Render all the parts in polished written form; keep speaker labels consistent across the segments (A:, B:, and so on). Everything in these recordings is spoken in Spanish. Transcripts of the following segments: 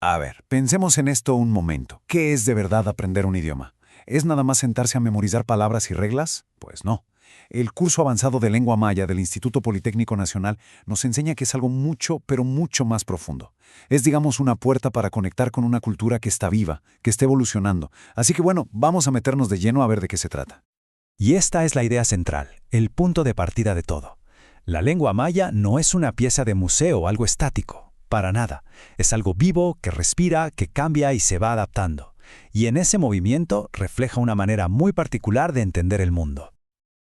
A: A ver, pensemos en esto un momento. ¿Qué es de verdad aprender un idioma? ¿Es nada más sentarse a memorizar palabras y reglas? Pues no. El curso avanzado de lengua maya del Instituto Politécnico Nacional nos enseña que es algo mucho, pero mucho más profundo. Es, digamos, una puerta para conectar con una cultura que está viva, que está evolucionando. Así que bueno, vamos a meternos de lleno a ver de qué se trata.
B: Y esta es la idea central, el punto de partida de todo. La lengua maya no es una pieza de museo o algo estático, para nada. Es algo vivo, que respira, que cambia y se va adaptando. Y en ese movimiento refleja una manera muy particular de entender el mundo.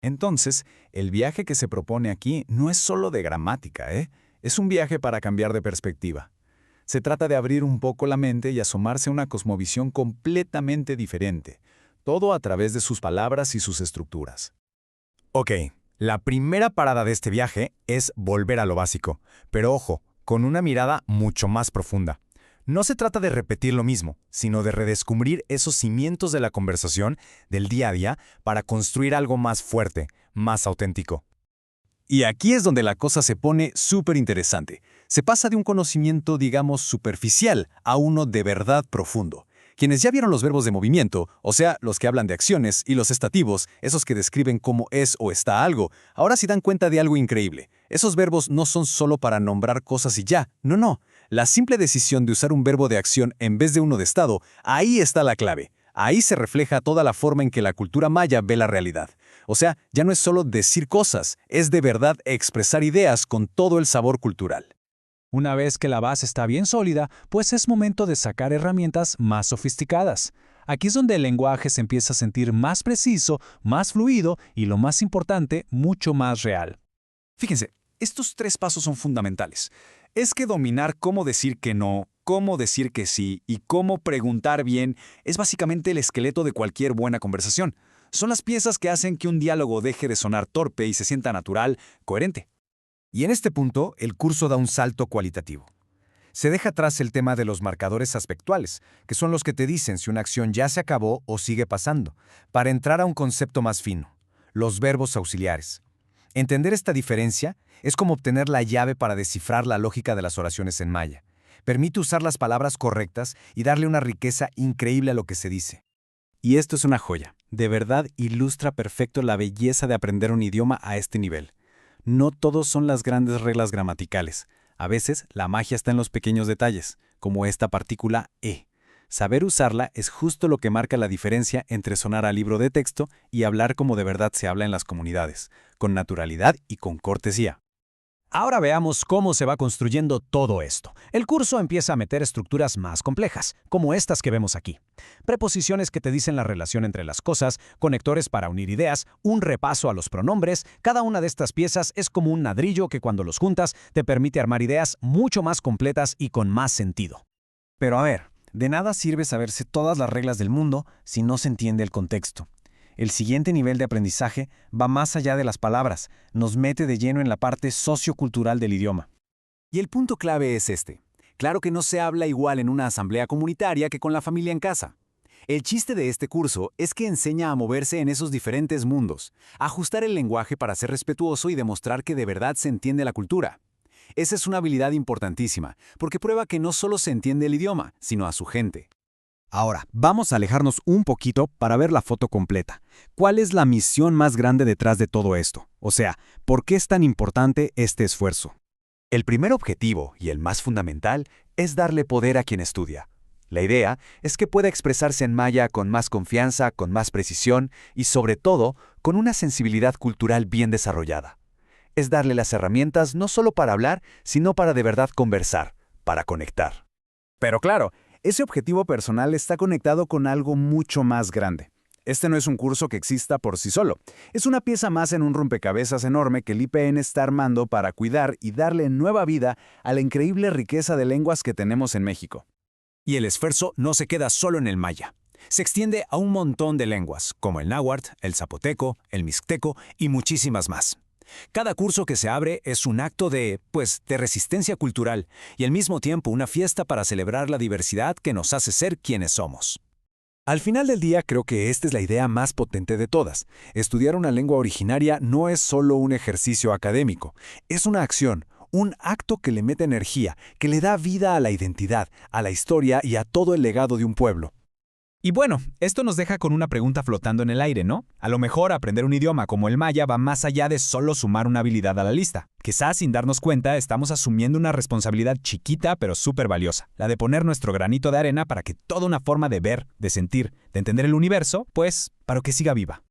A: Entonces, el viaje que se propone aquí no es solo de gramática, ¿eh? Es un viaje para cambiar de perspectiva. Se trata de abrir un poco la mente y asomarse a una cosmovisión completamente diferente, todo a través de sus palabras y sus estructuras.
C: Ok, la primera parada de este viaje es volver a lo básico, pero ojo, con una mirada mucho más profunda. No se trata de repetir lo mismo, sino de redescubrir esos cimientos de la conversación del día a día para construir algo más fuerte, más auténtico.
A: Y aquí es donde la cosa se pone súper interesante. Se pasa de un conocimiento, digamos, superficial a uno de verdad profundo. Quienes ya vieron los verbos de movimiento, o sea, los que hablan de acciones, y los estativos, esos que describen cómo es o está algo, ahora se dan cuenta de algo increíble. Esos verbos no son solo para nombrar cosas y ya, no. La simple decisión de usar un verbo de acción en vez de uno de estado, ahí está la clave. Ahí se refleja toda la forma en que la cultura maya ve la realidad. O sea, ya no es solo decir cosas, es de verdad expresar ideas con todo el sabor cultural.
B: Una vez que la base está bien sólida, pues es momento de sacar herramientas más sofisticadas. Aquí es donde el lenguaje se empieza a sentir más preciso, más fluido y, lo más importante, mucho más real.
A: Fíjense, estos tres pasos son fundamentales. Es que dominar cómo decir que no, cómo decir que sí y cómo preguntar bien es básicamente el esqueleto de cualquier buena conversación. Son las piezas que hacen que un diálogo deje de sonar torpe y se sienta natural, coherente.
C: Y en este punto, el curso da un salto cualitativo. Se deja atrás el tema de los marcadores aspectuales, que son los que te dicen si una acción ya se acabó o sigue pasando, para entrar a un concepto más fino, los verbos auxiliares. Entender esta diferencia es como obtener la llave para descifrar la lógica de las oraciones en maya. Permite usar las palabras correctas y darle una riqueza increíble a lo que se dice.
A: Y esto es una joya. De verdad ilustra perfecto la belleza de aprender un idioma a este nivel. No todos son las grandes reglas gramaticales. A veces la magia está en los pequeños detalles, como esta partícula e. Saber usarla es justo lo que marca la diferencia entre sonar a libro de texto y hablar como de verdad se habla en las comunidades, con naturalidad y con cortesía.
D: Ahora veamos cómo se va construyendo todo esto. El curso empieza a meter estructuras más complejas, como estas que vemos aquí. Preposiciones que te dicen la relación entre las cosas, conectores para unir ideas, un repaso a los pronombres. Cada una de estas piezas es como un ladrillo que cuando los juntas te permite armar ideas mucho más completas y con más sentido.
E: Pero a ver, de nada sirve saberse todas las reglas del mundo si no se entiende el contexto. El siguiente nivel de aprendizaje va más allá de las palabras, nos mete de lleno en la parte sociocultural del idioma.
A: Y el punto clave es este. Claro que no se habla igual en una asamblea comunitaria que con la familia en casa. El chiste de este curso es que enseña a moverse en esos diferentes mundos, a ajustar el lenguaje para ser respetuoso y demostrar que de verdad se entiende la cultura. Esa es una habilidad importantísima, porque prueba que no solo se entiende el idioma, sino a su gente.
E: Ahora, vamos a alejarnos un poquito para ver la foto completa. ¿Cuál es la misión más grande detrás de todo esto? O sea, ¿por qué es tan importante este esfuerzo?
C: El primer objetivo, y el más fundamental, es darle poder a quien estudia. La idea es que pueda expresarse en maya con más confianza, con más precisión y, sobre todo, con una sensibilidad cultural bien desarrollada. Es darle las herramientas no solo para hablar, sino para de verdad conversar, para conectar.
A: Pero claro, ese objetivo personal está conectado con algo mucho más grande. Este no es un curso que exista por sí solo. Es una pieza más en un rompecabezas enorme que el IPN está armando para cuidar y darle nueva vida a la increíble riqueza de lenguas que tenemos en México. Y el esfuerzo no se queda solo en el maya. Se extiende a un montón de lenguas, como el náhuatl, el zapoteco, el mixteco y muchísimas más. Cada curso que se abre es un acto de resistencia cultural y al mismo tiempo una fiesta para celebrar la diversidad que nos hace ser quienes somos. Al final del día creo que esta es la idea más potente de todas. Estudiar una lengua originaria no es solo un ejercicio académico, es una acción,
B: un acto que le mete energía, que le da vida a la identidad, a la historia y a todo el legado de un pueblo.
D: Y bueno, esto nos deja con una pregunta flotando en el aire, ¿no? A lo mejor aprender un idioma como el maya va más allá de solo sumar una habilidad a la lista. Quizás sin darnos cuenta estamos asumiendo una responsabilidad chiquita pero súper valiosa, la de poner nuestro granito de arena para que toda una forma de ver, de sentir, de entender el universo, pues, para que siga viva.